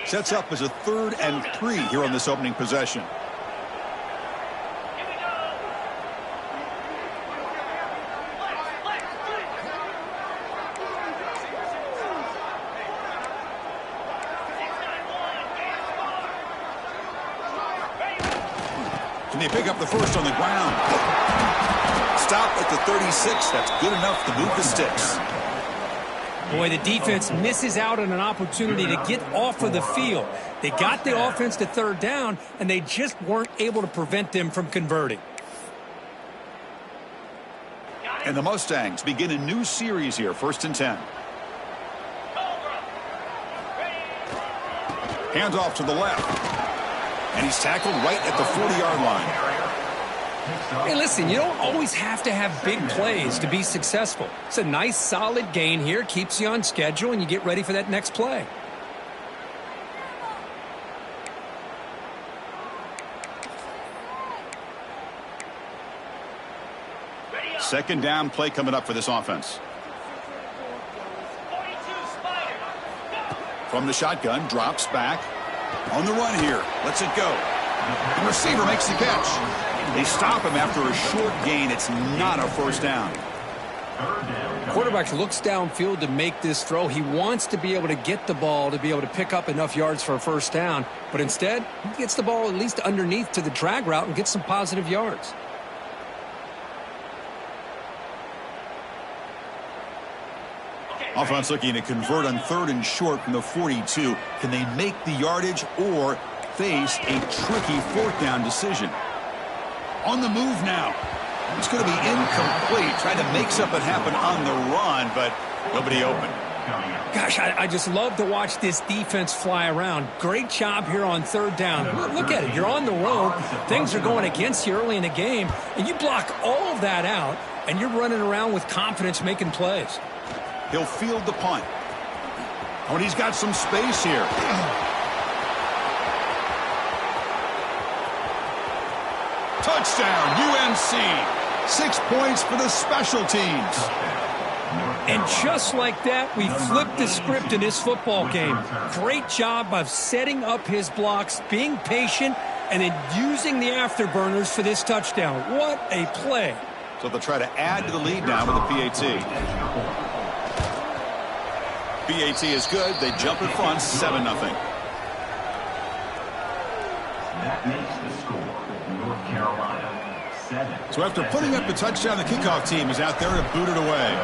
Sets up as a 3rd and 3 here on this opening possession. Can they pick up the first on the ground? Stop at the 36. That's good enough to move the sticks. Boy, the defense misses out on an opportunity to get off of the field. They got the offense to 3rd down, and they just weren't able to prevent them from converting. And the Mustangs begin a new series here, 1st and 10. Hands off to the left. And he's tackled right at the 40-yard line. Hey, listen, you don't always have to have big plays to be successful. It's a nice, solid gain here, keeps you on schedule, and you get ready for that next play. Second down play coming up for this offense. From the shotgun, drops back. On the run here, lets it go. The receiver makes the catch. They stop him after a short gain. It's not a 1st down. Quarterback looks downfield to make this throw. He wants to be able to get the ball to be able to pick up enough yards for a 1st down. But instead, he gets the ball at least underneath to the drag route and gets some positive yards. Offense looking to convert on 3rd and short from the 42. Can they make the yardage or face a tricky 4th down decision? On the move now. It's going to be incomplete. Trying to make something happen on the run, but nobody open. Gosh, I just love to watch this defense fly around. Great job here on 3rd down. Look at it. You're on the road. Things are going against you early in the game, and you block all of that out, and you're running around with confidence making plays. He'll field the punt. Oh, and he's got some space here. Touchdown, UNC. 6 points for the special teams. And just like that, we flipped the script in this football game. Great job of setting up his blocks, being patient, and then using the afterburners for this touchdown. What a play. So they'll try to add to the lead now with the PAT. PAT is good. They jump in front, 7-0. That makes the score North Carolina 7. So after putting up the touchdown, the kickoff team is out there to boot it away.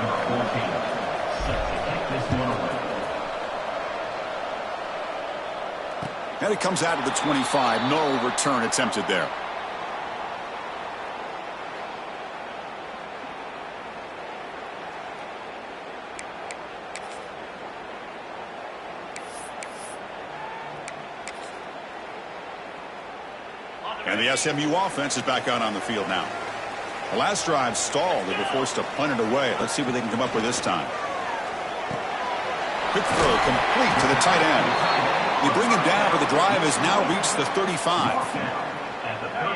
And it comes out of the 25. No return attempted there. And the SMU offense is back out on the field now. The last drive stalled. They were forced to punt it away. Let's see what they can come up with this time. Quick throw complete to the tight end. They bring him down, but the drive has now reached the 35.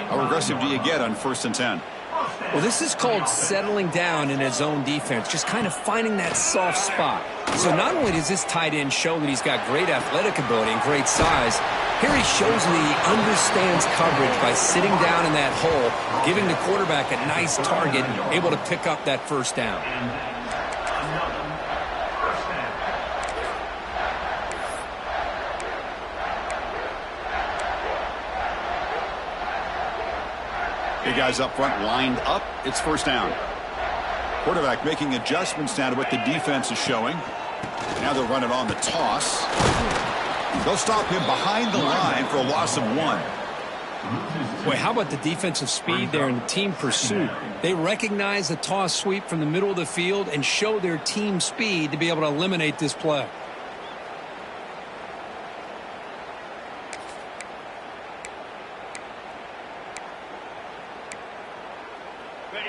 How aggressive do you get on 1st and 10? Well, this is called settling down in his own defense, just kind of finding that soft spot. So not only does this tight end show that he's got great athletic ability and great size, here he shows that he understands coverage by sitting down in that hole, giving the quarterback a nice target, able to pick up that 1st down. Big guys up front lined up. It's 1st down. Quarterback making adjustments now to what the defense is showing. Now they'll run it on the toss. They'll stop him behind the line for a loss of 1. Boy, how about the defensive speed there and the team pursuit? They recognize the toss sweep from the middle of the field and show their team speed to be able to eliminate this play.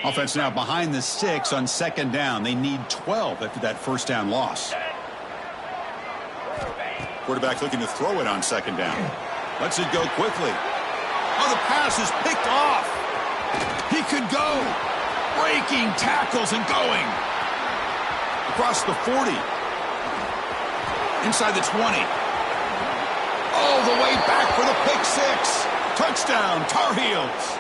Offense now behind the 6 on 2nd down. They need 12 after that 1st down loss. Quarterback looking to throw it on 2nd down. Lets it go quickly. Oh, the pass is picked off. He could go. Breaking tackles and going. Across the 40. Inside the 20. all the way back for the pick six. Touchdown, Tar Heels.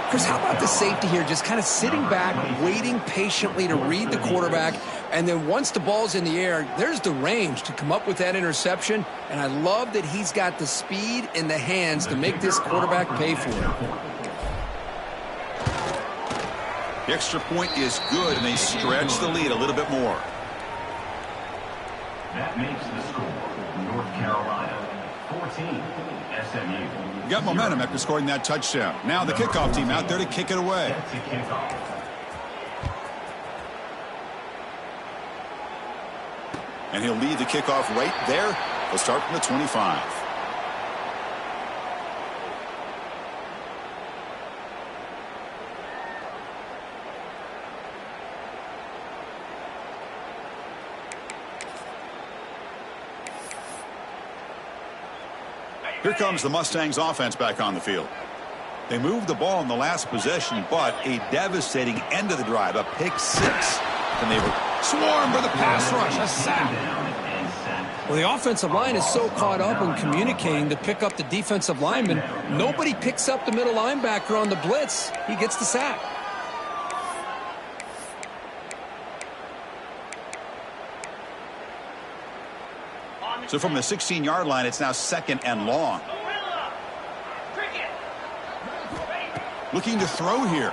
Chris, how about the safety here? Just kind of sitting back, waiting patiently to read the quarterback. And then once the ball's in the air, there's the range to come up with that interception. And I love that he's got the speed in the hands to make this quarterback pay for it. The extra point is good, and they stretch the lead a little bit more. That makes the score North Carolina 14, SMU. Got momentum after scoring that touchdown. Now the kickoff team out there to kick it away. To kick off. And he'll lead the kickoff right there. He'll start from the 25. Here comes the Mustangs offense back on the field. They moved the ball in the last possession, but a devastating end of the drive, a pick six. And they were swarmed by the pass rush, a sack. Well, the offensive line is so caught up in communicating to pick up the defensive lineman, nobody picks up the middle linebacker on the blitz. He gets the sack. So from the 16-yard line, it's now 2nd and long. Looking to throw here.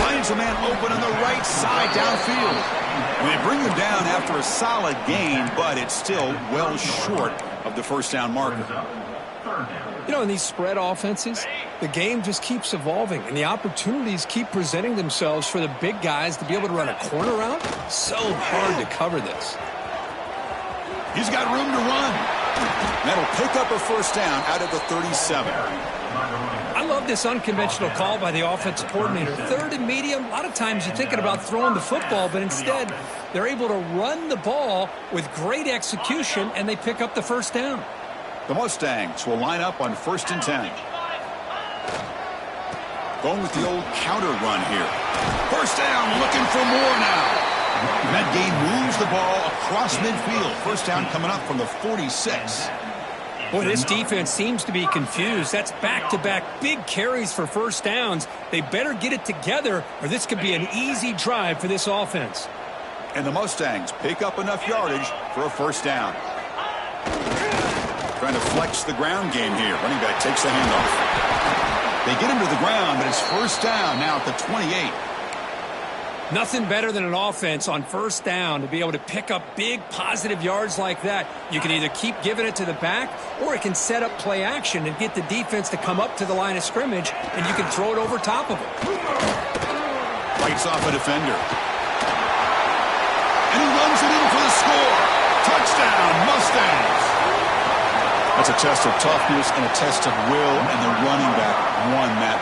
Finds a man open on the right side downfield. And they bring him down after a solid gain, but it's still well short of the first down marker. You know, in these spread offenses, the game just keeps evolving, and the opportunities keep presenting themselves for the big guys to be able to run a corner route. So hard to cover this. He's got room to run. That'll pick up a first down out of the 37. I love this unconventional call by the offensive coordinator. 3rd and medium, a lot of times you're thinking about throwing the football, but instead they're able to run the ball with great execution, and they pick up the first down. The Mustangs will line up on 1st and 10. Going with the old counter run here. First down, looking for more now. And that game moves the ball across midfield. First down coming up from the 46. Boy, this defense seems to be confused. That's back-to-back big carries for first downs. They better get it together, or this could be an easy drive for this offense. And the Mustangs pick up enough yardage for a first down. Trying to flex the ground game here. Running back takes the handoff. They get him to the ground, but it's first down now at the 28. Nothing better than an offense on first down to be able to pick up big positive yards like that. You can either keep giving it to the back, or it can set up play action and get the defense to come up to the line of scrimmage, and you can throw it over top of it. Fights off a defender. And he runs it in for the score. Touchdown, Mustangs. That's a test of toughness and a test of will, and the running back won that.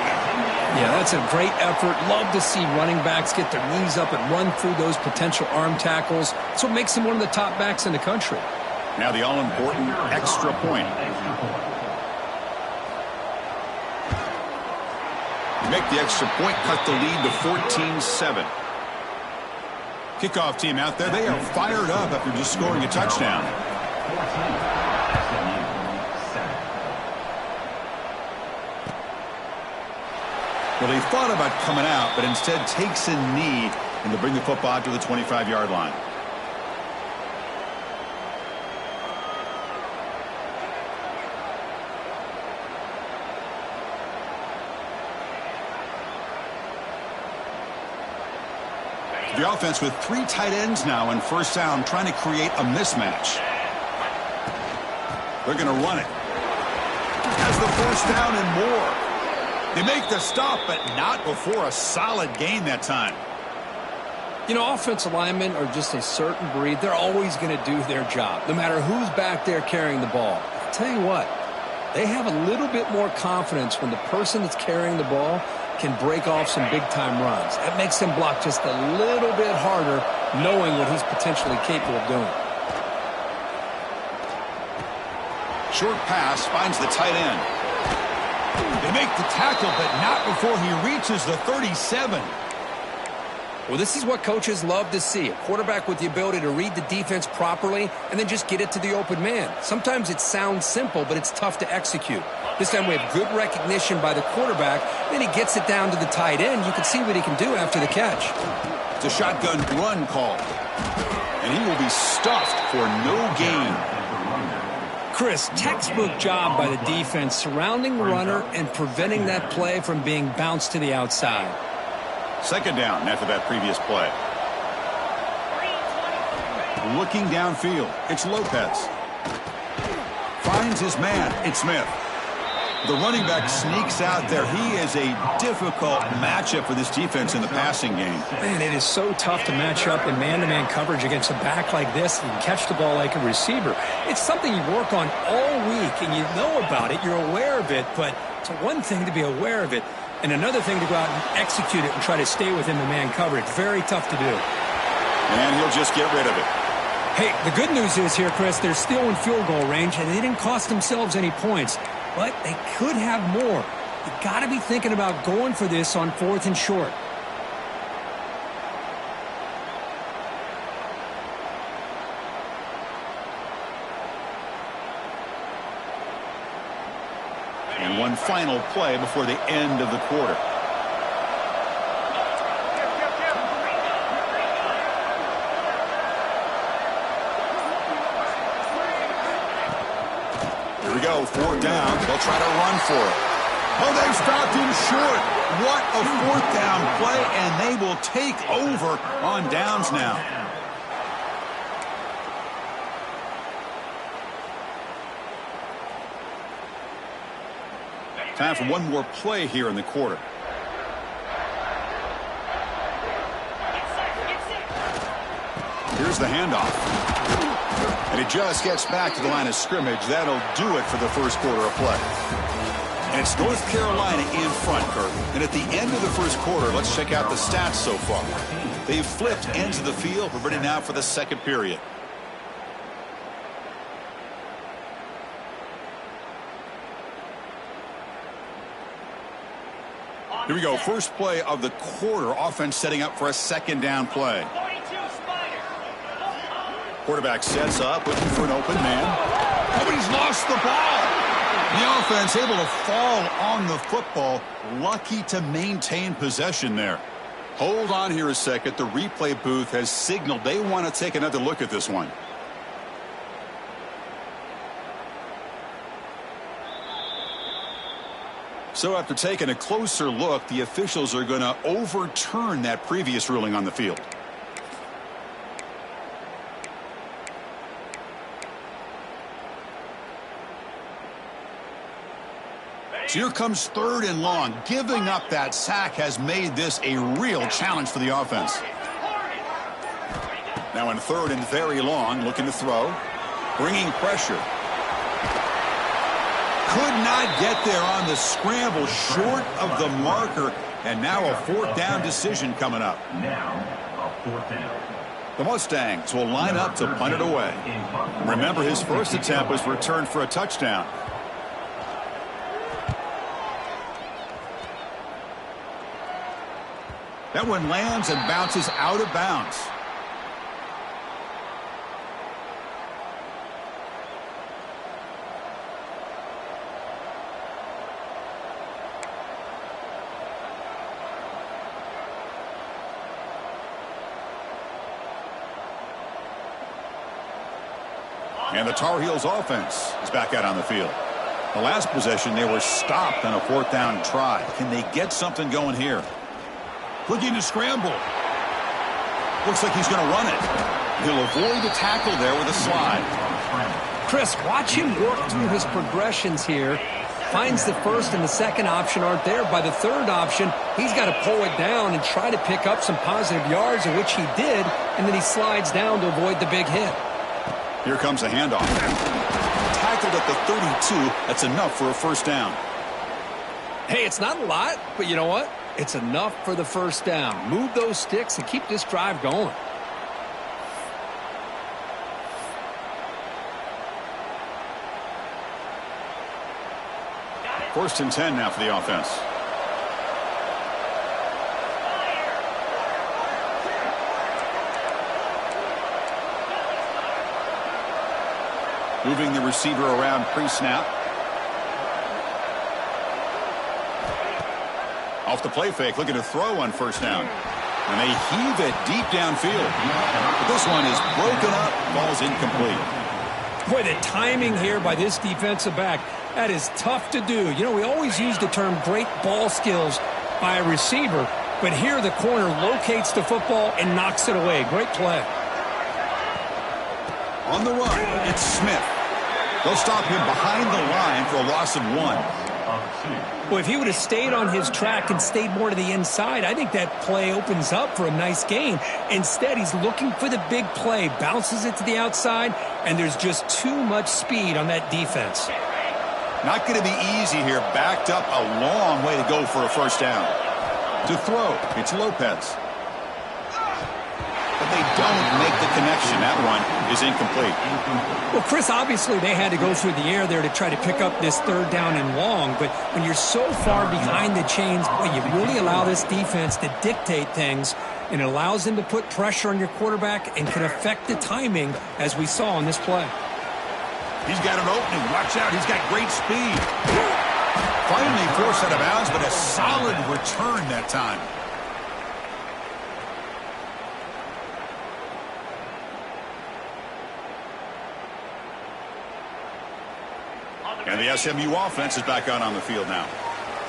Yeah, that's a great effort. Love to see running backs get their knees up and run through those potential arm tackles. That's what makes him one of the top backs in the country. Now the all-important extra point. You make the extra point, cut the lead to 14-7. Kickoff team out there, they are fired up after just scoring a touchdown. Well, he thought about coming out, but instead takes a knee and to bring the football to the 25-yard line. The offense with 3 tight ends now in first down, trying to create a mismatch. They're going to run it. Has the first down and more. They make the stop, but not before a solid gain that time. You know, offensive linemen are just a certain breed. They're always going to do their job, no matter who's back there carrying the ball. I'll tell you what, they have a little bit more confidence when the person that's carrying the ball can break off some big-time runs. That makes them block just a little bit harder, knowing what he's potentially capable of doing. Short pass finds the tight end. They make the tackle, but not before he reaches the 37. Well, this is what coaches love to see. A quarterback with the ability to read the defense properly and then just get it to the open man. Sometimes it sounds simple, but it's tough to execute. This time we have good recognition by the quarterback. Then he gets it down to the tight end. You can see what he can do after the catch. It's a shotgun run call. And he will be stuffed for no gain. Chris, textbook job by the defense surrounding the runner and preventing that play from being bounced to the outside. Second down after that previous play. Looking downfield, it's Lopez. Finds his man, it's Smith. The running back sneaks out there. He is a difficult matchup for this defense in the passing game. Man, it is so tough to match up in man-to-man coverage against a back like this and catch the ball like a receiver. It's something you work on all week, and you know about it. You're aware of it, but it's one thing to be aware of it, and another thing to go out and execute it and try to stay within the man coverage. Very tough to do. And he'll just get rid of it. Hey, the good news is here, Chris, they're still in field goal range, and they didn't cost themselves any points. But they could have more. You got to be thinking about going for this on 4th and short. And one final play before the end of the quarter. Here we go, 4th down. They'll try to run for it. Oh, they stopped him short. What a 4th down play, and they will take over on downs now. Time for one more play here in the quarter. Here's the handoff. And it just gets back to the line of scrimmage. That'll do it for the first quarter of play. And it's North Carolina in front, Kirk. And at the end of the first quarter, let's check out the stats so far. They've flipped ends of the field. We're ready now for the second period. Here we go. First play of the quarter. Offense setting up for a second down play. Quarterback sets up, looking for an open man. Oh, he's lost the ball. The offense able to fall on the football. Lucky to maintain possession there. Hold on here a second. The replay booth has signaled they want to take another look at this one. So after taking a closer look, the officials are going to overturn that previous ruling on the field. So here comes 3rd and long. Giving up that sack has made this a real challenge for the offense. Now in 3rd and very long, looking to throw. Bringing pressure. Could not get there on the scramble, short of the marker. And now a 4th down decision coming up. Now, a 4th down. The Mustangs will line up to punt it away. Remember, his first attempt was returned for a touchdown. That one lands and bounces out of bounds. And the Tar Heels offense is back out on the field. The last possession, they were stopped on a 4th down try. Can they get something going here? Looking to scramble. Looks like he's going to run it. He'll avoid the tackle there with a slide. Chris, watch him work through his progressions here. Finds the first and the second option aren't there. By the third option, he's got to pull it down and try to pick up some positive yards, which he did, and then he slides down to avoid the big hit. Here comes a handoff. Tackled at the 32. That's enough for a first down. Hey, it's not a lot, but you know what? It's enough for the first down. Move those sticks and keep this drive going. First and 10 now for the offense. Moving the receiver around pre-snap. Off the play fake, looking to throw on first down. And they heave it deep downfield. But this one is broken up, ball's incomplete. Boy, the timing here by this defensive back, that is tough to do. You know, we always use the term great ball skills by a receiver, but here the corner locates the football and knocks it away. Great play. On the run, it's Smith. They'll stop him behind the line for a loss of 1. Well, if he would have stayed on his track and stayed more to the inside, I think that play opens up for a nice gain. Instead, he's looking for the big play, bounces it to the outside, and there's just too much speed on that defense. Not going to be easy here. Backed up a long way to go for a first down. To throw, it's Lopez. But they don't make the connection. That one is incomplete. Well, Chris, obviously they had to go through the air there to try to pick up this third down and long, but when you're so far behind the chains, boy, you really allow this defense to dictate things, and it allows them to put pressure on your quarterback and can affect the timing, as we saw on this play. He's got an opening. Watch out. He's got great speed. Finally forced out of bounds, but a solid return that time. And the SMU offense is back out on the field now.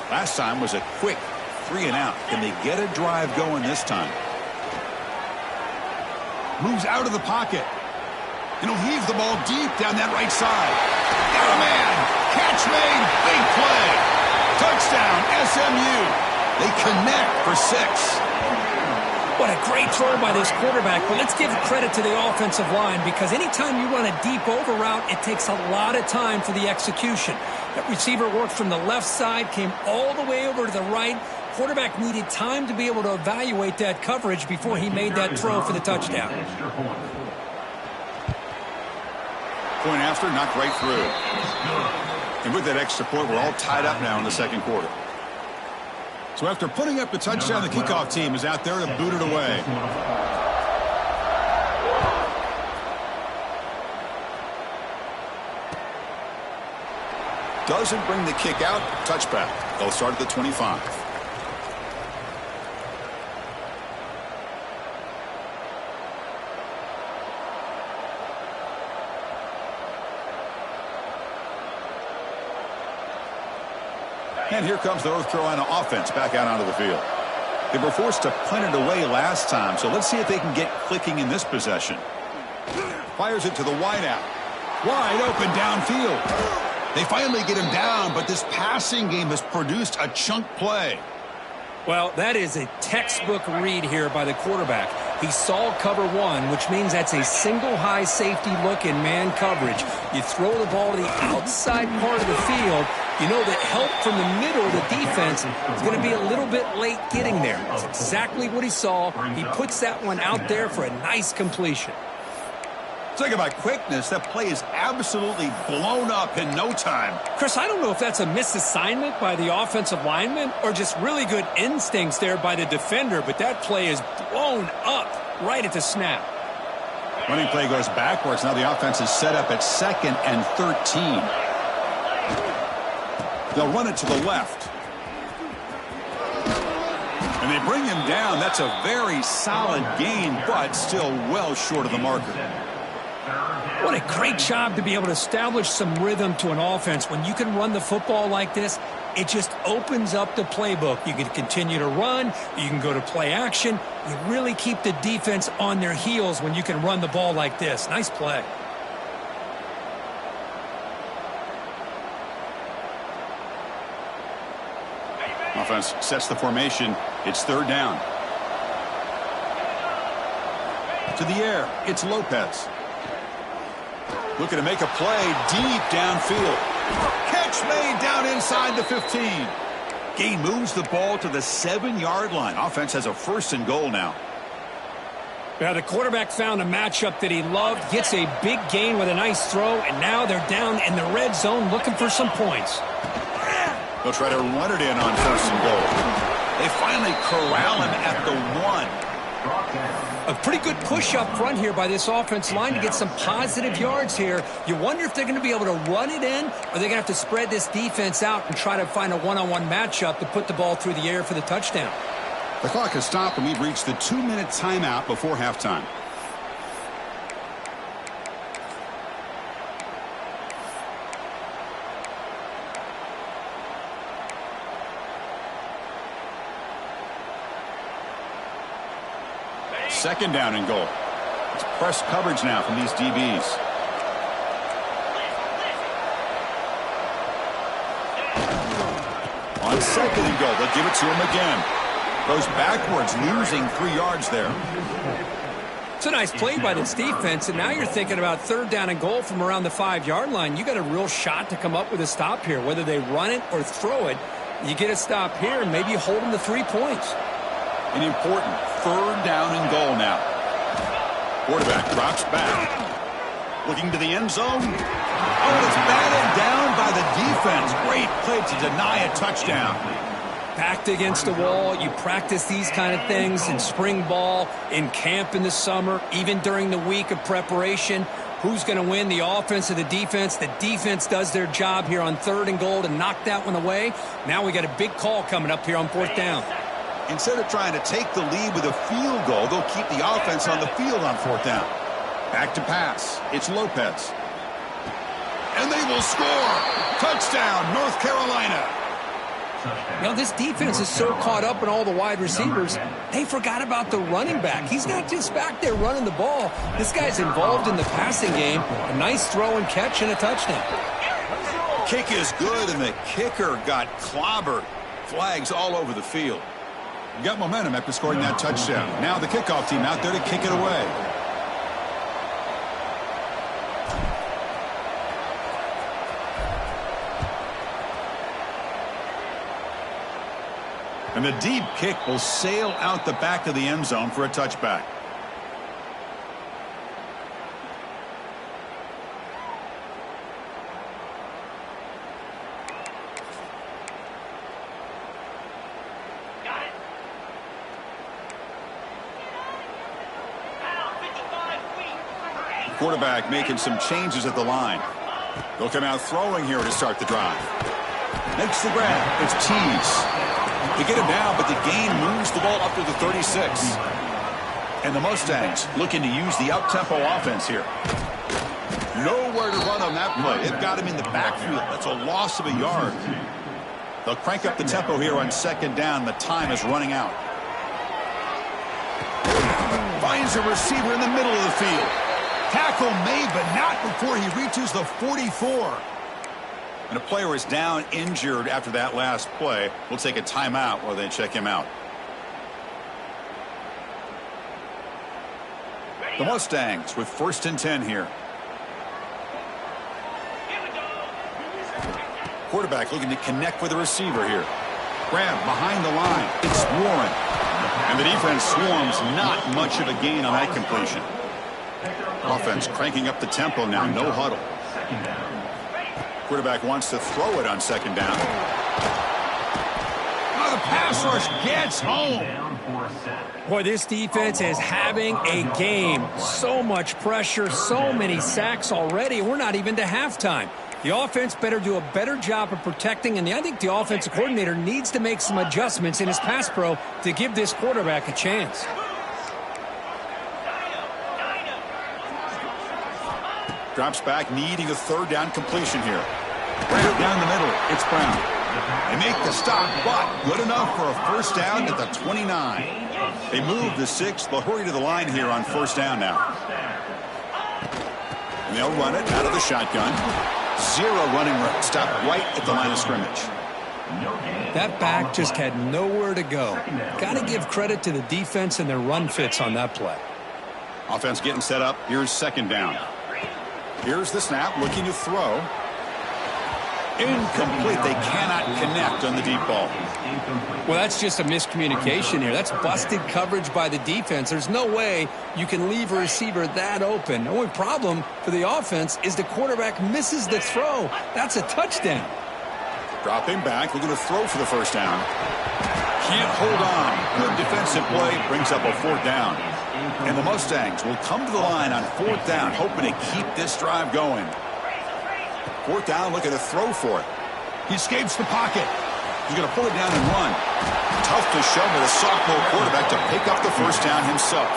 Last time was a quick 3-and-out. Can they get a drive going this time? Moves out of the pocket. And he'll heave the ball deep down that right side. Got a man. Catch made. Big play. Touchdown, SMU. They connect for 6. What a great throw by this quarterback, but let's give credit to the offensive line because anytime you run a deep over route, it takes a lot of time for the execution. That receiver worked from the left side, came all the way over to the right. Quarterback needed time to be able to evaluate that coverage before he made that throw for the touchdown. Point after, knocked right through. And with that extra point, we're all tied up now in the second quarter. So after putting up the touchdown, the kickoff team is out there to boot it away. Doesn't bring the kick out. Touchback. They'll start at the 25. And here comes the North Carolina offense back out onto the field. They were forced to punt it away last time, so let's see if they can get clicking in this possession. Fires it to the wideout. Wide open downfield. They finally get him down, but this passing game has produced a chunk play. Well, that is a textbook read here by the quarterback. He saw cover one, which means that's a single high safety look in man coverage. You throw the ball to the outside part of the field, you know that help from the middle of the defense is going to be a little bit late getting there. That's exactly what he saw. He puts that one out there for a nice completion. Talk about quickness. That play is absolutely blown up in no time. Chris, I don't know if that's a misassignment by the offensive lineman or just really good instincts there by the defender, but that play is blown up right at the snap. Running play goes backwards. Now the offense is set up at 2nd and 13. They'll run it to the left. And they bring him down. That's a very solid gain, but still well short of the marker. What a great job to be able to establish some rhythm to an offense. When you can run the football like this, it just opens up the playbook. You can continue to run. You can go to play action. You really keep the defense on their heels when you can run the ball like this. Nice play. Offense sets the formation. It's 3rd down. To the air. It's Lopez. Looking to make a play deep downfield. Catch made down inside the 15. Gain moves the ball to the 7-yard line. Offense has a 1st and goal now. Now the quarterback found a matchup that he loved, gets a big gain with a nice throw, and now they're down in the red zone looking for some points. They'll try to run it in on 1st and goal. They finally corral him at the 1. A pretty good push up front here by this offense line to get some positive yards here. You wonder if they're going to be able to run it in, or they're going to have to spread this defense out and try to find a one-on-one matchup to put the ball through the air for the touchdown. The clock has stopped, and we've reached the 2-minute timeout before halftime. Second down and goal. It's press coverage now from these DBs. On second and goal, they'll give it to him again. Goes backwards, losing 3 yards there. It's a nice play by this defense, and now you're thinking about third down and goal from around the 5-yard line. You got a real shot to come up with a stop here. Whether they run it or throw it, you get a stop here, and maybe you hold them to 3 points. An important third down and goal now. Quarterback drops back. Looking to the end zone. Oh, it's batted down by the defense. Great play to deny a touchdown. Backed against the wall. You practice these kind of things in spring ball, in camp in the summer, even during the week of preparation. Who's going to win, the offense or the defense? The defense does their job here on third and goal to knock that one away. Now we got a big call coming up here on fourth down. Instead of trying to take the lead with a field goal, they'll keep the offense on the field on fourth down. Back to pass. It's Lopez. And they will score. Touchdown, North Carolina. Now, this defense is so caught up in all the wide receivers, they forgot about the running back. He's not just back there running the ball. This guy's involved in the passing game. A nice throw and catch and a touchdown. Kick is good, and the kicker got clobbered. Flags all over the field. You got momentum after scoring that touchdown. Now the kickoff team out there to kick it away. And the deep kick will sail out the back of the end zone for a touchback. Quarterback making some changes at the line. They'll come out throwing here to start the drive. Makes the grab. It's Tease. They get him down, but the gain moves the ball up to the 36. And the Mustangs looking to use the up-tempo offense here. Nowhere to run on that play. They've got him in the backfield. That's a loss of a yard. They'll crank up the tempo here on second down. The time is running out. Finds a receiver in the middle of the field. Tackle made, but not before he reaches the 44. And a player is down injured after that last play. We'll take a timeout while they check him out. The Mustangs with 1st and 10 here. Quarterback looking to connect with the receiver here. Grab behind the line. It's Warren. And the defense swarms, not much of a gain on that completion. Offense cranking up the tempo now. No huddle. Quarterback wants to throw it on second down. Oh, the pass rush gets home. Boy, this defense is having a game. So much pressure, so many sacks already. We're not even to halftime. The offense better do a better job of protecting, and I think the offensive coordinator needs to make some adjustments in his pass pro to give this quarterback a chance. Drops back, needing a third down completion here. Right down the middle, it's Brown. They make the stop, but good enough for a first down at the 29. They move the 6. They'll hurry to the line here on first down now. And they'll run it out of the shotgun. 0 running room. Stop right at the line of scrimmage. That back just had nowhere to go. Got to give credit to the defense and their run fits on that play. Offense getting set up. Here's second down. Here's the snap, looking to throw. Incomplete. They cannot connect on the deep ball. Well, that's just a miscommunication here. That's busted coverage by the defense. There's no way you can leave a receiver that open. The only problem for the offense is the quarterback misses the throw. That's a touchdown. Dropping back, looking to throw for the first down. Can't hold on. Good defensive play, brings up a fourth down. And the Mustangs will come to the line on 4th down, hoping to keep this drive going. 4th down, looking to throw for it. He escapes the pocket. He's going to pull it down and run. Tough to show with a sophomore quarterback to pick up the first down himself.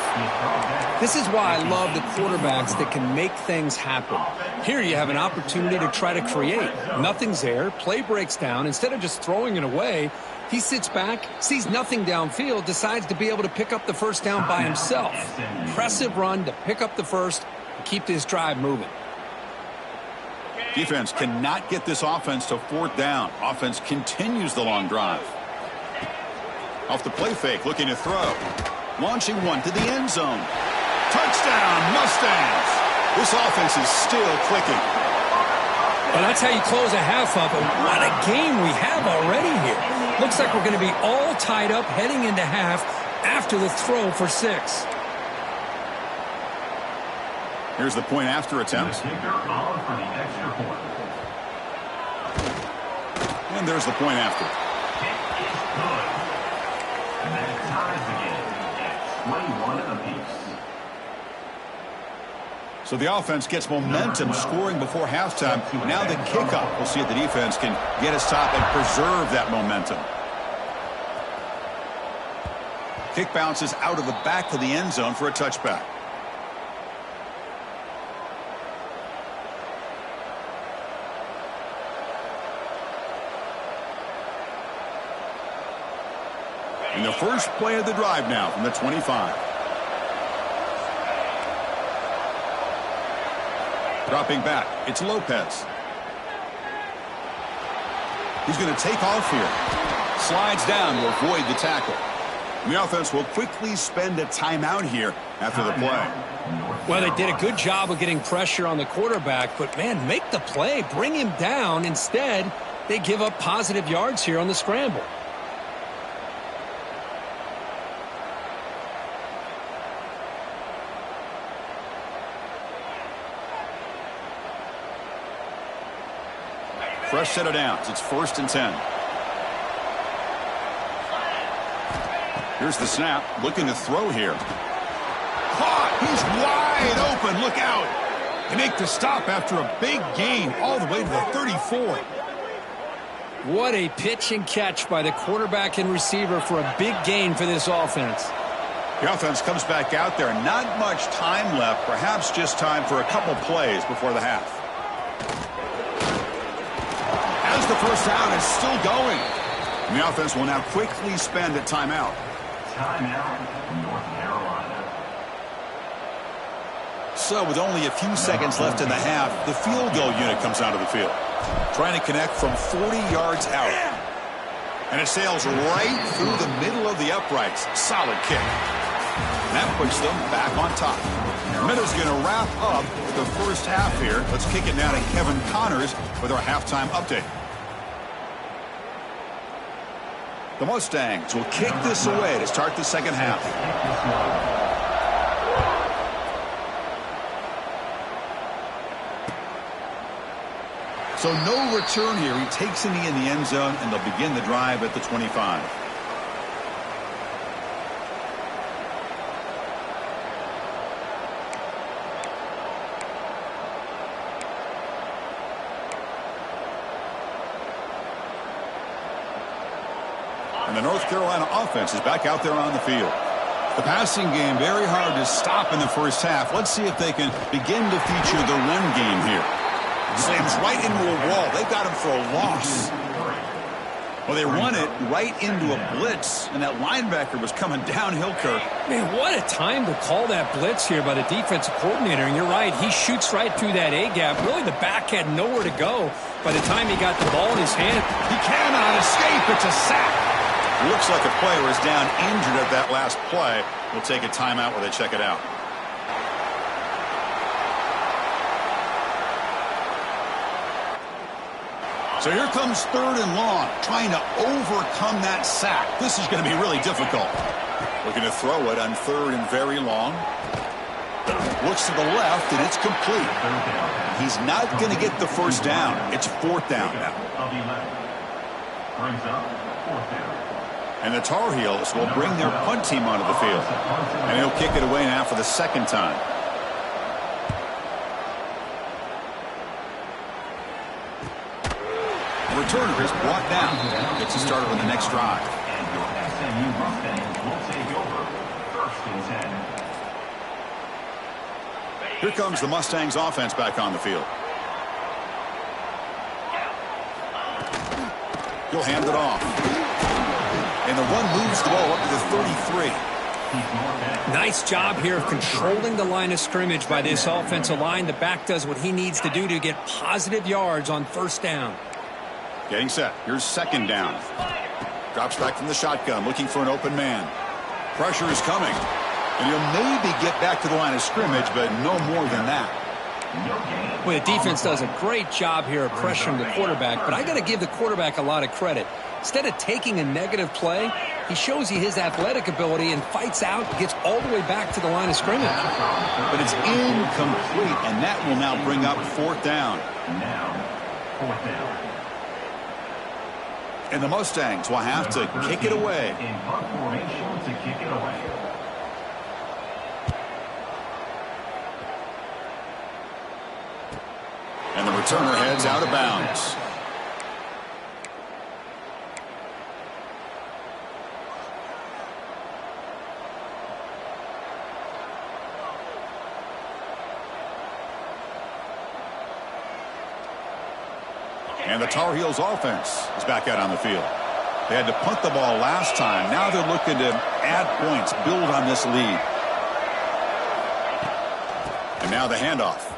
This is why I love the quarterbacks that can make things happen. Here you have an opportunity to try to create. Nothing's there. Play breaks down. Instead of just throwing it away, he sits back, sees nothing downfield, decides to be able to pick up the first down by himself. Impressive run to pick up the first and keep this drive moving. Defense cannot get this offense to 4th down. Offense continues the long drive. Off the play fake, looking to throw. Launching one to the end zone. Touchdown, Mustangs! This offense is still clicking. Well, that's how you close a half up. And what a game we have already here. Looks like we're going to be all tied up heading into half after the throw for 6. Here's the point after attempt. And there's the point after. And that ties the game at 21 apiece. So the offense gets momentum scoring before halftime. Now the kickoff. We'll see if the defense can get his top and preserve that momentum. Kick bounces out of the back of the end zone for a touchback. And the first play of the drive now from the 25. Dropping back, it's Lopez. He's going to take off here. Slides down to avoid the tackle. And the offense will quickly spend a timeout here after the play. Well, they did a good job of getting pressure on the quarterback, but, man, make the play. Bring him down. Instead, they give up positive yards here on the scramble. Fresh set of downs. It's 1st and 10. Here's the snap. Looking to throw here. Caught. He's wide open. Look out. They make the stop after a big gain all the way to the 34. What a pitch and catch by the quarterback and receiver for a big gain for this offense. The offense comes back out there. Not much time left. Perhaps just time for a couple plays before the half. As the first down is still going. And the offense will now quickly spend a timeout. Timeout, North Carolina. So with only a few seconds left in the half, the field goal unit comes out of the field. Trying to connect from 40 yards out. And it sails right through the middle of the uprights. Solid kick. And that puts them back on top. Minutes going to wrap up the first half here. Let's kick it now to Kevin Connors with our halftime update. The Mustangs will kick this away to start the second half. So no return here. He takes in the end zone, and they'll begin the drive at the 25. And the North Carolina offense is back out there on the field. The passing game very hard to stop in the first half. Let's see if they can begin to feature the run game here. Slams right into a wall. They got him for a loss. Well, they run it right into a blitz, and that linebacker was coming downhill, Kirk. Man, what a time to call that blitz here by the defensive coordinator. And you're right, he shoots right through that A-gap. Really, the back had nowhere to go by the time he got the ball in his hand. He cannot escape. It's a sack. Looks like a player is down injured at that last play. We'll take a timeout where they check it out. So here comes 3rd and long, trying to overcome that sack. This is going to be really difficult. Looking to throw it on 3rd and very long. Looks to the left, and it's complete. He's not going to get the first down. It's 4th down now. Of 11. Brings up 4th down. And the Tar Heels will bring their punt team onto the field. And he'll kick it away now for the second time. The returner is brought down. Gets you started on the next drive. And your SMU Mustangs will take over 1st and 10. Here comes the Mustangs offense back on the field. He'll hand it off. And the run moves the ball up to the 33. Nice job here of controlling the line of scrimmage by this offensive line. The back does what he needs to do to get positive yards on 1st down. Getting set. Here's 2nd down. Drops back from the shotgun, looking for an open man. Pressure is coming. And he'll maybe get back to the line of scrimmage, but no more than that. Well, the defense does a great job here of pressuring the quarterback, but I got to give the quarterback a lot of credit. Instead of taking a negative play, he shows you his athletic ability and fights out, gets all the way back to the line of scrimmage. But it's incomplete, and that will now bring up 4th down. Now, 4th down. And the Mustangs will have to kick it away. In punt formation to kick it away. And the returner heads out of bounds. And the Tar Heels offense is back out on the field. They had to punt the ball last time. Now they're looking to add points, build on this lead. And now the handoff.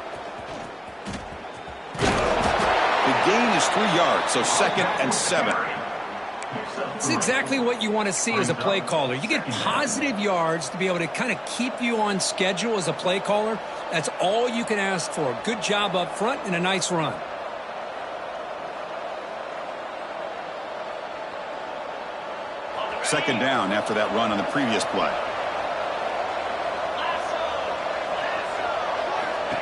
The gain is 3 yards, so 2nd and 7. It's exactly what you want to see as a play caller. You get positive yards to be able to kind of keep you on schedule as a play caller. That's all you can ask for. Good job up front and a nice run. Second down after that run on the previous play.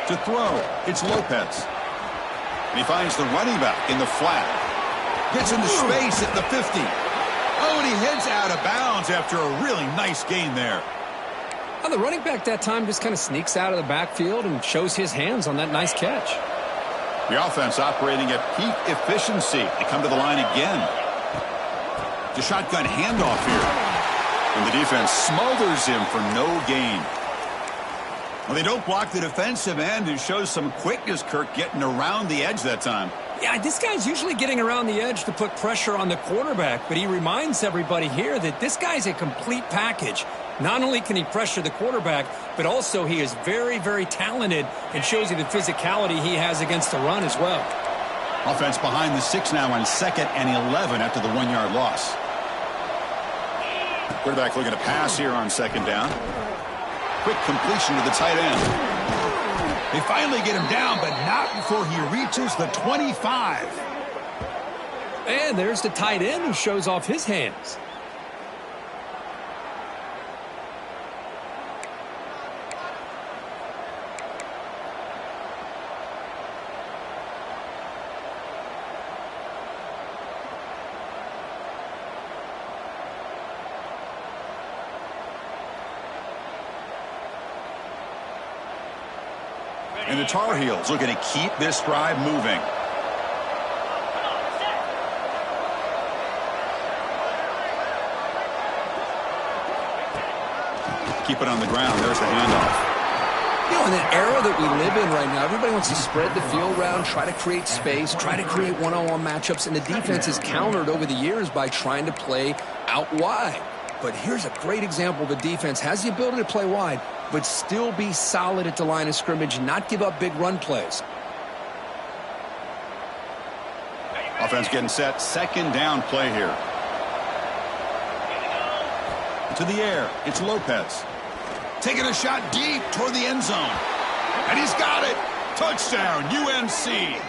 To throw, it's Lopez. And he finds the running back in the flat. Gets into space at the 50. Oh, and he heads out of bounds after a really nice gain there. Well, the running back that time just kind of sneaks out of the backfield and shows his hands on that nice catch. The offense operating at peak efficiency. They come to the line again. The shotgun handoff here. And the defense smothers him for no gain. Well, they don't block the defensive end, who shows some quickness, Kirk, getting around the edge that time. Yeah, this guy's usually getting around the edge to put pressure on the quarterback, but he reminds everybody here that this guy's a complete package. Not only can he pressure the quarterback, but also he is very, very talented and shows you the physicality he has against the run as well. Offense behind the 6 now on 2nd and 11 after the 1-yard loss. Quarterback looking to pass here on 2nd down. Quick completion to the tight end. They finally get him down, but not before he reaches the 25. And there's the tight end who shows off his hands. And the Tar Heels looking to keep this drive moving. Keep it on the ground. There's the handoff. You know, in an era that we live in right now, everybody wants to spread the field around, try to create space, try to create one-on-one matchups, and the defense is countered over the years by trying to play out wide. But here's a great example. The defense has the ability to play wide, but still be solid at the line of scrimmage, not give up big run plays. Offense getting set. 2nd down play here. To the air. It's Lopez. Taking a shot deep toward the end zone. And he's got it. Touchdown, UNC.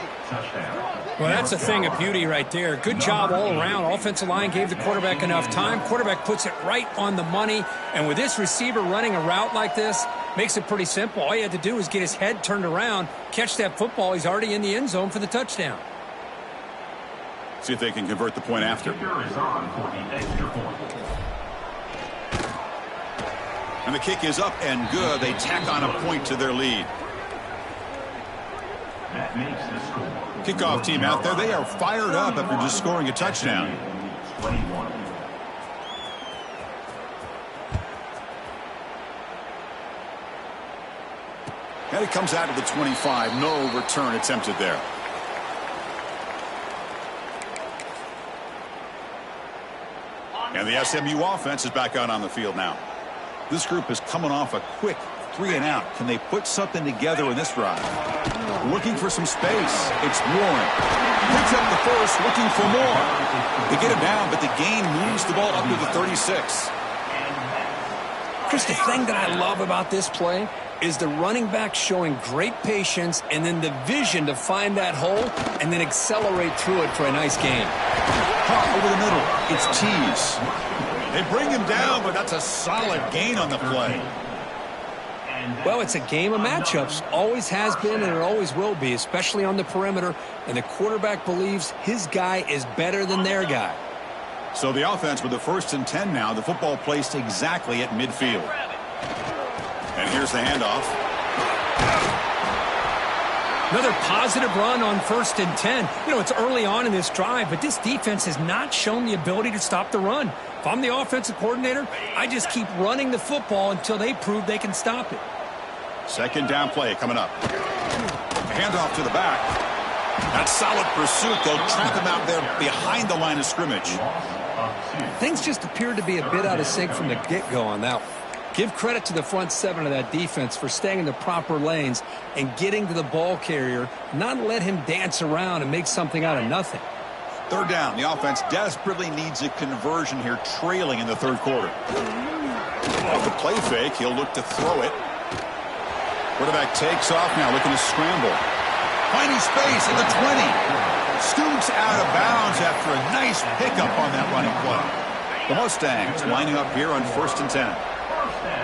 Well, that's a thing of beauty right there. Good job all around. Offensive line gave the quarterback enough time. Quarterback puts it right on the money. And with this receiver running a route like this, makes it pretty simple. All you had to do is get his head turned around, catch that football. He's already in the end zone for the touchdown. See if they can convert the point after. Kicker is on for the extra point. And the kick is up and good. They tack on a point to their lead. That makes the score. Kickoff team out there, they are fired up after just scoring a touchdown. 21. And it comes out of the 25. No return attempted there. And the SMU offense is back out on the field now. This group is coming off a quick 3-and-out. Can they put something together in this drive? Looking for some space. It's Warren. Picks up the first, looking for more. They get him down, but the gain moves the ball up to the 36. Chris, the thing that I love about this play is the running back showing great patience and then the vision to find that hole and then accelerate through it for a nice gain. Caught over the middle. It's Tees. They bring him down, but that's a solid gain on the play. Well, it's a game of matchups. Always has been and it always will be, especially on the perimeter. And the quarterback believes his guy is better than their guy. So the offense with the 1st and 10 now. The football placed exactly at midfield. And here's the handoff. Another positive run on 1st and 10. You know, it's early on in this drive, but this defense has not shown the ability to stop the run. If I'm the offensive coordinator, I just keep running the football until they prove they can stop it. 2nd down play coming up. Handoff to the back. That's solid pursuit. They'll trap him out there behind the line of scrimmage. Things just appeared to be a bit out of sync from the get-go on that one. Give credit to the front 7 of that defense for staying in the proper lanes and getting to the ball carrier, not let him dance around and make something out of nothing. 3rd down. The offense desperately needs a conversion here, trailing in the 3rd quarter. Off the play fake, he'll look to throw it. Quarterback takes off now, looking to scramble. Finding space at the 20. Scoots out of bounds after a nice pickup on that running play. The Mustangs lining up here on 1st and 10.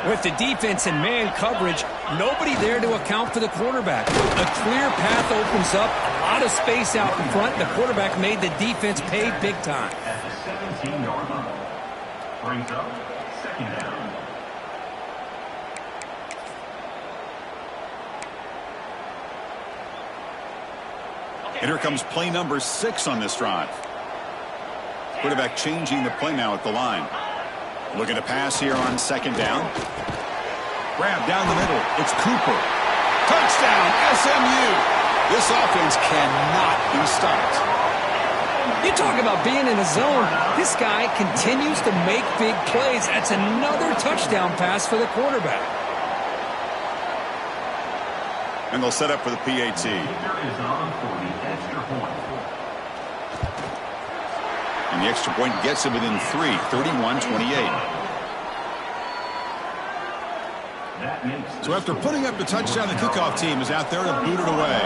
With the defense in man coverage, nobody there to account for the quarterback. A clear path opens up, a lot of space out in front. The quarterback made the defense pay big time. At the 17-yard line. Brings up 2nd down. And here comes play number 6 on this drive. Quarterback changing the play now at the line. Looking to pass here on 2nd down. Grab down the middle. It's Cooper. Touchdown, SMU. This offense cannot be stopped. You talk about being in a zone. This guy continues to make big plays. That's another touchdown pass for the quarterback. And they'll set up for the PAT. Kicker is on for the extra point. And the extra point gets it within 3, 31-28. So after putting up the touchdown, the kickoff team is out there to boot it away.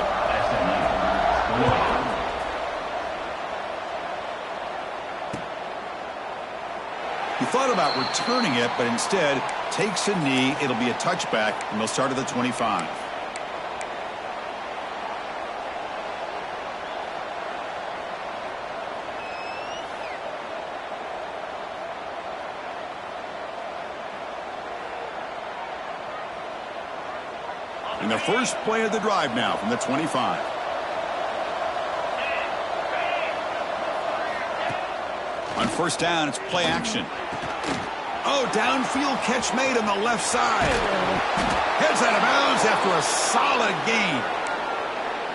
He thought about returning it, but instead takes a knee. It'll be a touchback, and they'll start at the 25. And the first play of the drive now from the 25. On 1st down, it's play action. Oh, downfield catch made on the left side. Heads out of bounds after a solid gain.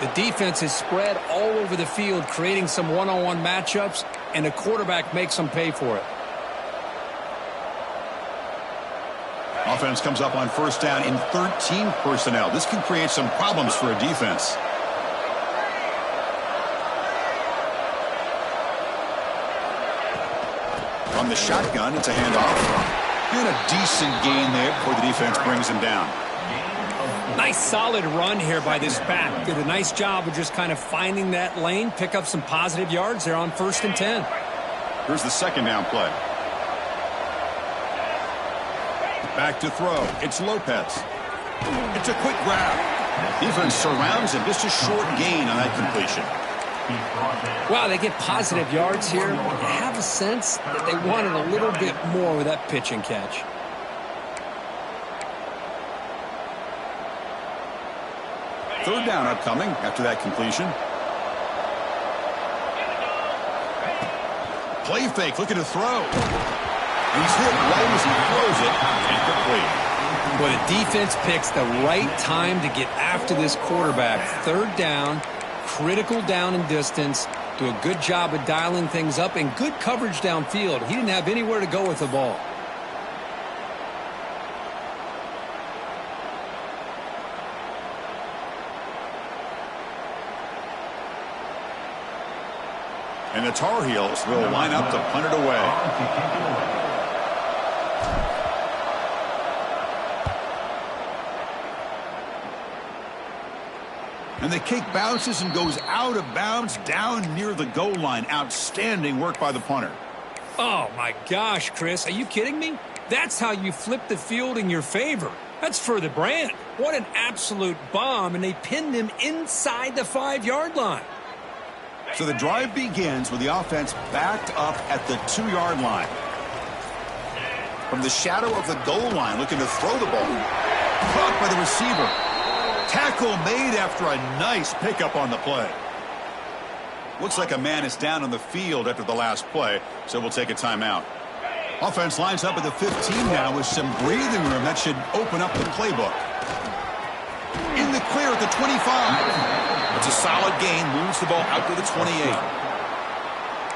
The defense is spread all over the field, creating some one-on-one matchups, and the quarterback makes them pay for it. Offense comes up on 1st down in 13 personnel. This can create some problems for a defense. On the shotgun, it's a handoff. And a decent gain there before the defense brings him down. Nice solid run here by this back. Did a nice job of just kind of finding that lane, pick up some positive yards there on 1st and 10. Here's the 2nd down play. Back to throw. It's Lopez. It's a quick grab. Defense surrounds him. Just a short gain on that completion. Wow, they get positive yards here. I have a sense that they wanted a little bit more with that pitch and catch. Third down upcoming after that completion. Play fake, looking to throw. He's hit right as he throws it. Incomplete. But the defense picks the right time to get after this quarterback. Third down, critical down and distance. Do a good job of dialing things up and good coverage downfield. He didn't have anywhere to go with the ball. And the Tar Heels will line up to punt it away. And the kick bounces and goes out of bounds down near the goal line. Outstanding work by the punter. Oh, my gosh, Chris. Are you kidding me? That's how you flip the field in your favor. That's for the brand. What an absolute bomb, and they pinned him inside the 5-yard line. So the drive begins with the offense backed up at the 2-yard line. From the shadow of the goal line, looking to throw the ball. Caught by the receiver. Tackle made after a nice pickup on the play. Looks like a man is down on the field after the last play, so we'll take a timeout. Offense lines up at the 15 now with some breathing room. That should open up the playbook. In the clear at the 25. It's a solid gain, moves the ball out to the 28.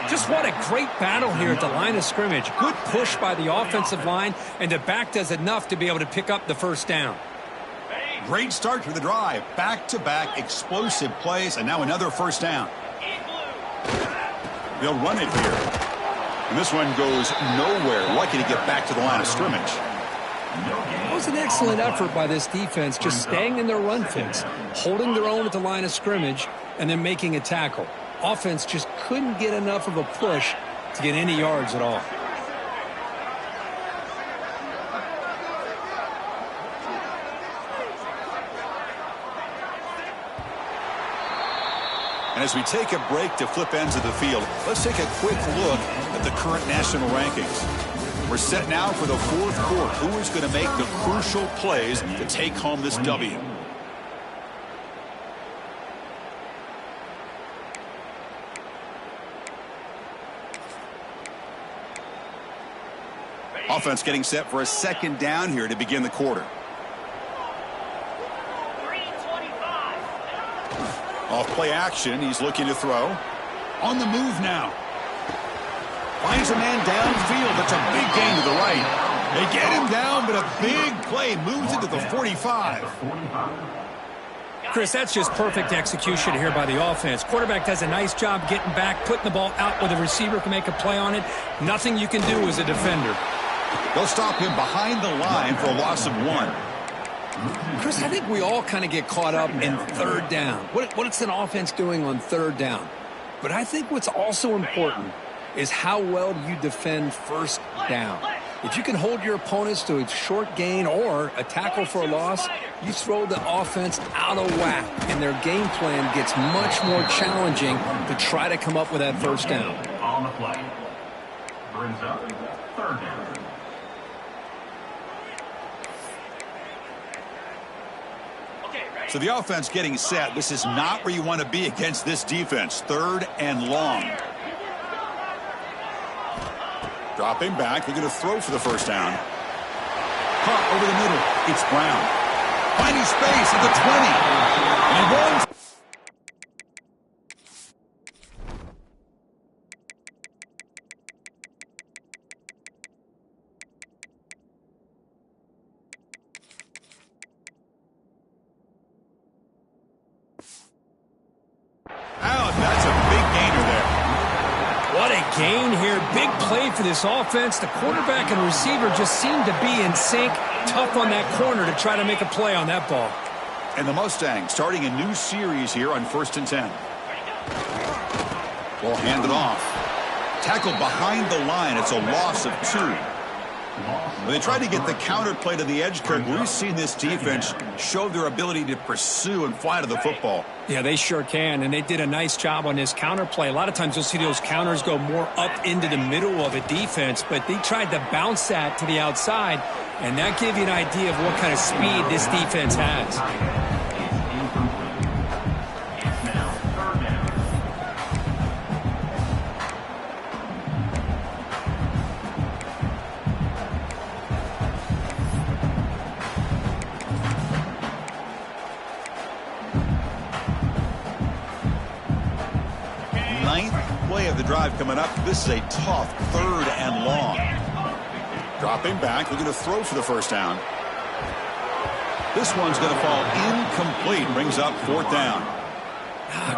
Just what a great battle here at the line of scrimmage. Good push by the offensive line, and the back does enough to be able to pick up the first down. Great start to the drive. Back-to-back explosive plays, and now another first down. They'll run it here. And this one goes nowhere. Lucky to get back to the line of scrimmage. It was an excellent effort by this defense, just staying in their run fits, holding their own at the line of scrimmage, and then making a tackle. Offense just couldn't get enough of a push to get any yards at all. And as we take a break to flip ends of the field, let's take a quick look at the current national rankings. We're set now for the fourth quarter. Who is going to make the crucial plays to take home this W? Offense getting set for a second down here to begin the quarter. Off play action, he's looking to throw. On the move now. Finds a man downfield. That's a big gain to the right. They get him down, but a big play moves into the 45. Chris, that's just perfect execution here by the offense. Quarterback does a nice job getting back, putting the ball out where the receiver can make a play on it. Nothing you can do as a defender. They'll stop him behind the line for a loss of 1. Chris, I think we all kind of get caught up in third down. What's an offense doing on third down? But I think what's also important is how well you defend first down. If you can hold your opponents to a short gain or a tackle for a loss, you throw the offense out of whack, and their game plan gets much more challenging to try to come up with that first down. On the play. Brings up third down. So the offense getting set. This is not where you want to be against this defense. Third and long. Dropping back. They're going to throw for the first down. Caught over the middle. It's Brown. Finding space at the 20. And he runs. That's a big gainer there. What a gain here. Big play for this offense. The quarterback and receiver just seem to be in sync. Tough on that corner to try to make a play on that ball. And the Mustangs starting a new series here on 1st and 10. Ball handed off. Tackled behind the line. It's a loss of 2. When they tried to get the counter play to the edge, Kirk, we've seen this defense show their ability to pursue and fly to the football. Yeah, they sure can, and they did a nice job on this counter play. A lot of times you'll see those counters go more up into the middle of a defense, but they tried to bounce that to the outside, and that gave you an idea of what kind of speed this defense has. Of the drive coming up. This is a tough 3rd and long. Dropping back, looking to throw for the first down. This one's going to fall incomplete. Brings up 4th down.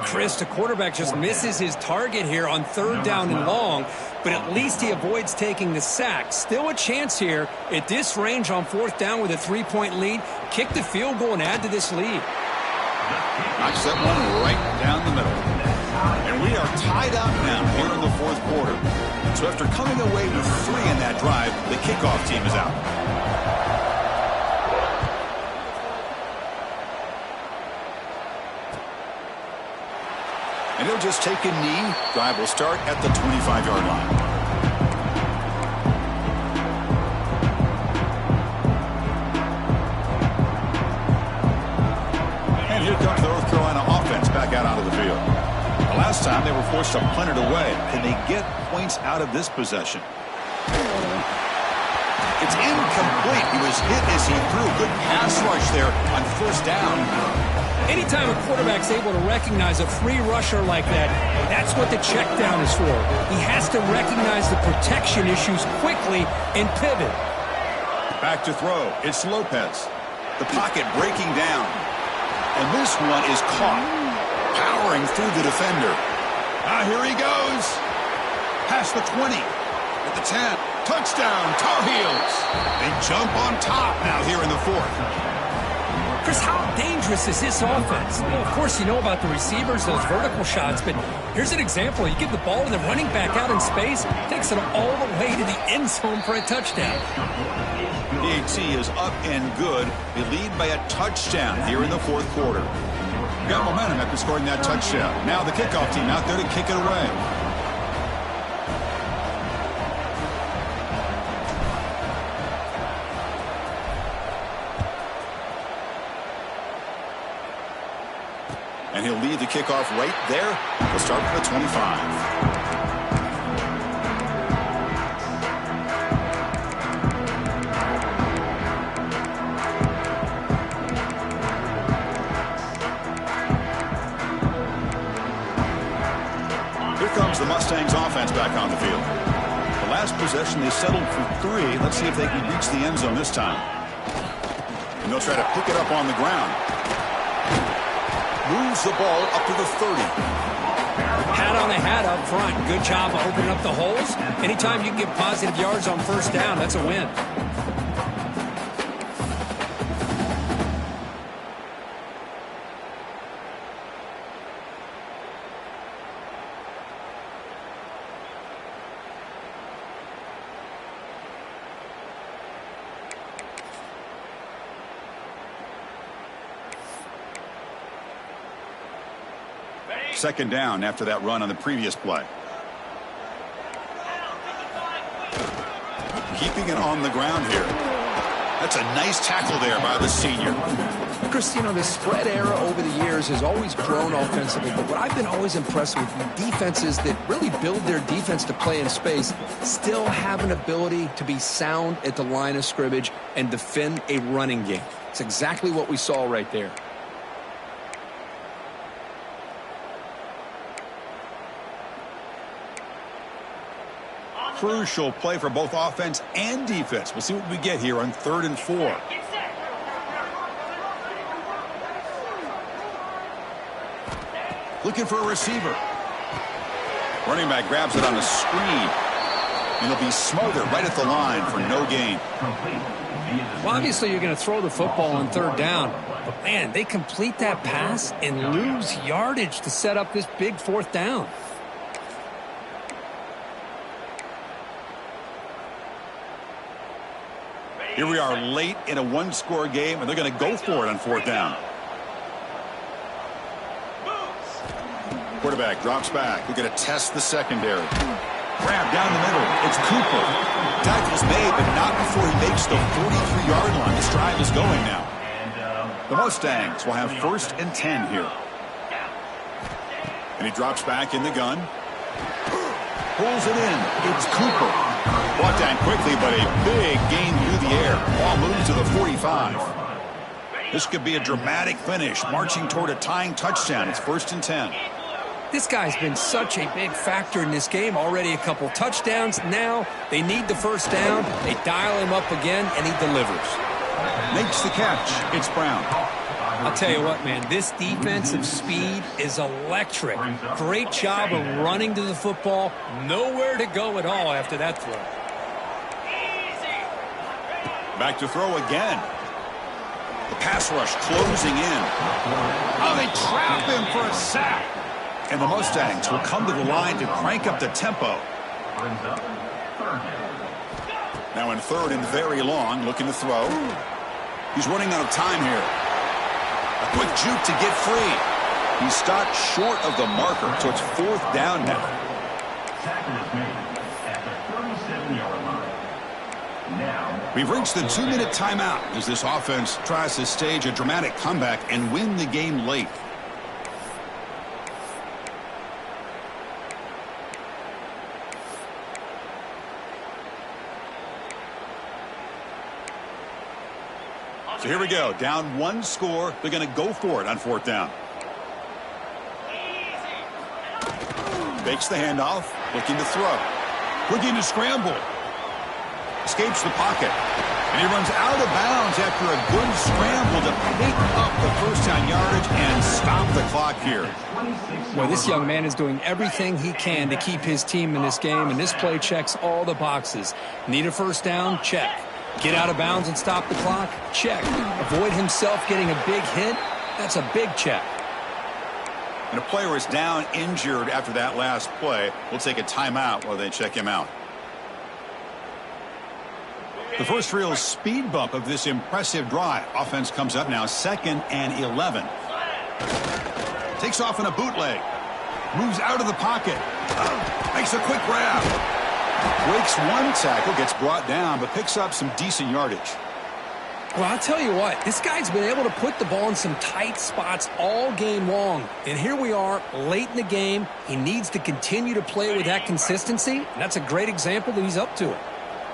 Chris, the quarterback just misses his target here on 3rd down and long, but at least he avoids taking the sack. Still a chance here at this range on 4th down with a 3-point lead. Kick the field goal and add to this lead. Knocks that one right down the middle. And we are tied up now here in the 4th quarter. So after coming away with 3 in that drive, the kickoff team is out. And he'll just take a knee. Drive will start at the 25-yard line. And here comes the North Carolina offense back out onto the field. Last time they were forced to punt it away. Can they get points out of this possession? It's incomplete. He was hit as he threw. Good pass rush there on 1st down. Anytime a quarterback's able to recognize a free rusher like that, that's what the check down is for. He has to recognize the protection issues quickly and pivot. Back to throw. It's Lopez. The pocket breaking down. And this one is caught. Powering through the defender. Here he goes. Past the 20. At the 10. Touchdown, Tar Heels. They jump on top now here in the 4th. Chris, how dangerous is this offense? Well, of course, you know about the receivers, those vertical shots, but here's an example. You give the ball to the running back out in space, takes it all the way to the end zone for a touchdown. PAT is up and good. They lead by a touchdown here in the 4th quarter. Got momentum after scoring that touchdown. Now the kickoff team out there to kick it away. And he'll lead the kickoff right there. We'll start from the 25. The Mustangs offense back on the field. The last possession they settled for 3. Let's see if they can reach the end zone this time. And they'll try to pick it up on the ground. Moves the ball up to the 30. Hat on a hat up front. Good job of opening up the holes. Anytime you can get positive yards on 1st down, that's a win. Second down after that run on the previous play. Keeping it on the ground here. That's a nice tackle there by the senior. Chris, you know, the spread era over the years has always grown offensively, but what I've been always impressed with defenses that really build their defense to play in space still have an ability to be sound at the line of scrimmage and defend a running game. It's exactly what we saw right there. Crucial play for both offense and defense. We'll see what we get here on 3rd and 4. Looking for a receiver. Running back grabs it on a screen. And he'll be smothered right at the line for no gain. Well, obviously you're going to throw the football on 3rd down. But, man, they complete that pass and lose yardage to set up this big 4th down. Here we are late in a one-score game, and they're going to go for it on fourth down. Quarterback drops back. We're going to test the secondary. Grab down the middle. It's Cooper. Tackle's made, but not before he makes the 43-yard line. This drive is going now. The Mustangs will have 1st and 10 here. And he drops back in the gun. Pulls it in. It's Cooper. Brought down quickly, but a big gain through the air. Ball moves to the 45. This could be a dramatic finish, marching toward a tying touchdown. It's 1st and 10. This guy's been such a big factor in this game. Already a couple touchdowns. Now they need the first down. They dial him up again, and he delivers. Makes the catch. It's Brown. I'll tell you what, man, this defensive speed is electric. Great job of running to the football. Nowhere to go at all after that throw. Back to throw again. The pass rush closing in. Oh, they trap him for a sack. And the Mustangs will come to the line to crank up the tempo. Now in 3rd and very long, looking to throw. He's running out of time here. A quick juke to get free. He stopped short of the marker, so it's 4th down now. We've reached the 2-minute timeout as this offense tries to stage a dramatic comeback and win the game late. So here we go. Down 1 score. They're going to go for it on 4th down. Fakes the handoff. Looking to throw. Looking to scramble. Escapes the pocket. And he runs out of bounds after a good scramble to pick up the first down yardage and stop the clock here. Well, this young man is doing everything he can to keep his team in this game, and this play checks all the boxes. Need a first down? Check. Get out of bounds and stop the clock? Check. Avoid himself getting a big hit? That's a big check. And a player is down injured after that last play. We'll take a timeout while they check him out. The first real speed bump of this impressive drive. Offense comes up now 2nd and 11. Takes off in a bootleg. Moves out of the pocket. Makes a quick grab. Breaks 1 tackle, gets brought down, but picks up some decent yardage. Well, I'll tell you what, this guy's been able to put the ball in some tight spots all game long. And here we are, late in the game. He needs to continue to play with that consistency, and that's a great example that he's up to it.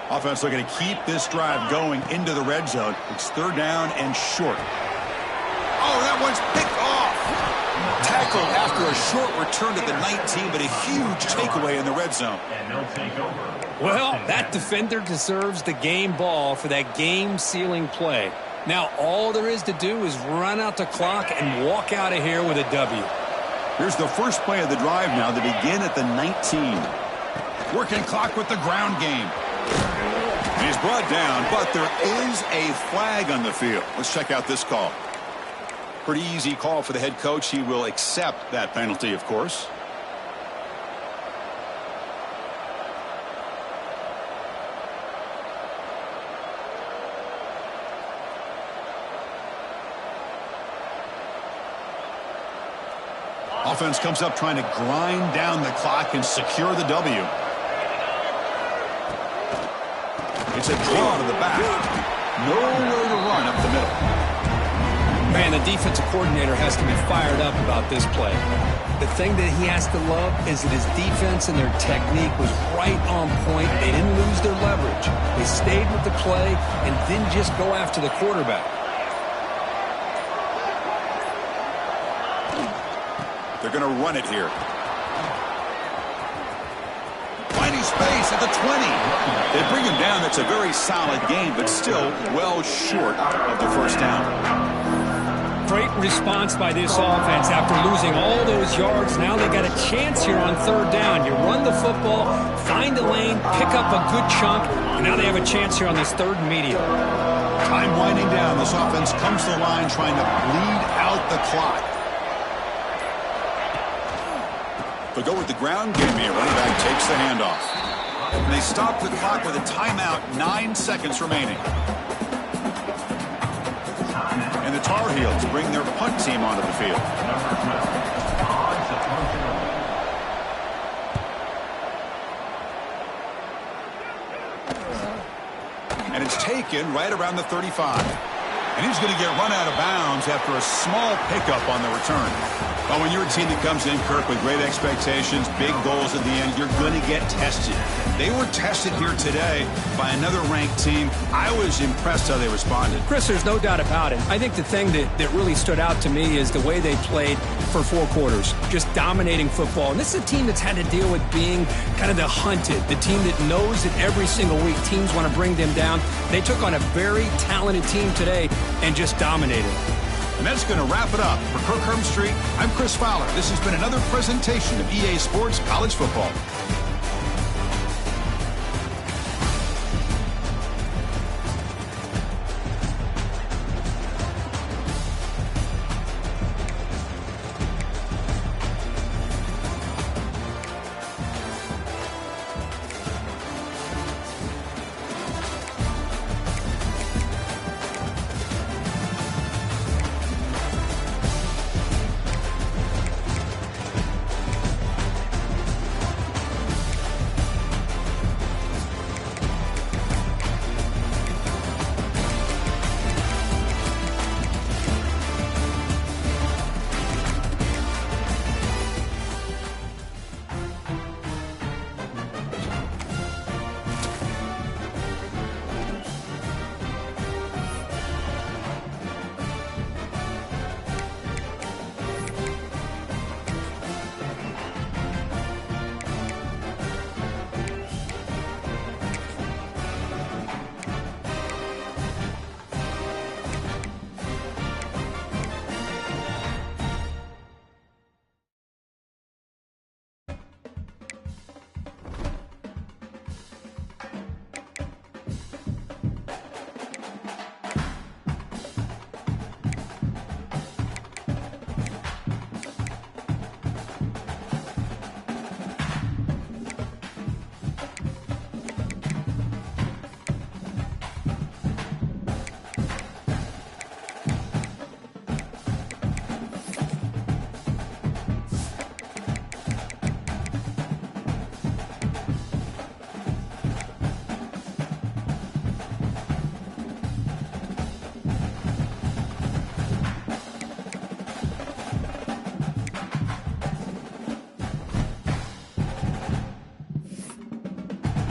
Offense looking to keep this drive going into the red zone. It's 3rd down and short. Oh, that one's picked off. Tackled after a short return to the 19, but a huge takeaway in the red zone. Well, that defender deserves the game ball for that game-sealing play. Now, all there is to do is run out the clock and walk out of here with a W. Here's the first play of the drive now. They begin at the 19. Working clock with the ground game. And he's brought down, but there is a flag on the field. Let's check out this call. Pretty easy call for the head coach. He will accept that penalty, of course. Offense comes up trying to grind down the clock and secure the W. It's a draw to the back. Nowhere to run up the middle. Man, the defensive coordinator has to be fired up about this play. The thing that he has to love is that his defense and their technique was right on point. They didn't lose their leverage. They stayed with the play and didn't just go after the quarterback. They're going to run it here. Finding space at the 20. They bring him down. That's a very solid game, but still well short of the first down. Great response by this offense after losing all those yards. Now they got a chance here on 3rd down. You run the football, find a lane, pick up a good chunk, and now they have a chance here on this 3rd and medium. Time winding down. This offense comes to the line trying to bleed out the clock. They'll go with the ground game here. Running back takes the handoff. And they stop the clock with a timeout. 9 seconds remaining. And the Tar Heels bring their punt team onto the field. Number 12, odds of punting. And it's taken right around the 35. And he's going to get run out of bounds after a small pickup on the return. Well, when you're a team that comes in, Kirk, with great expectations, big goals at the end, you're going to get tested. They were tested here today by another ranked team. I was impressed how they responded. Chris, there's no doubt about it. I think the thing that really stood out to me is the way they played for 4 quarters, just dominating football. And this is a team that's had to deal with being kind of the hunted, the team that knows that every single week teams want to bring them down. They took on a very talented team today and just dominated. And that's going to wrap it up. For Kirk Street, I'm Chris Fowler. This has been another presentation of EA Sports College Football.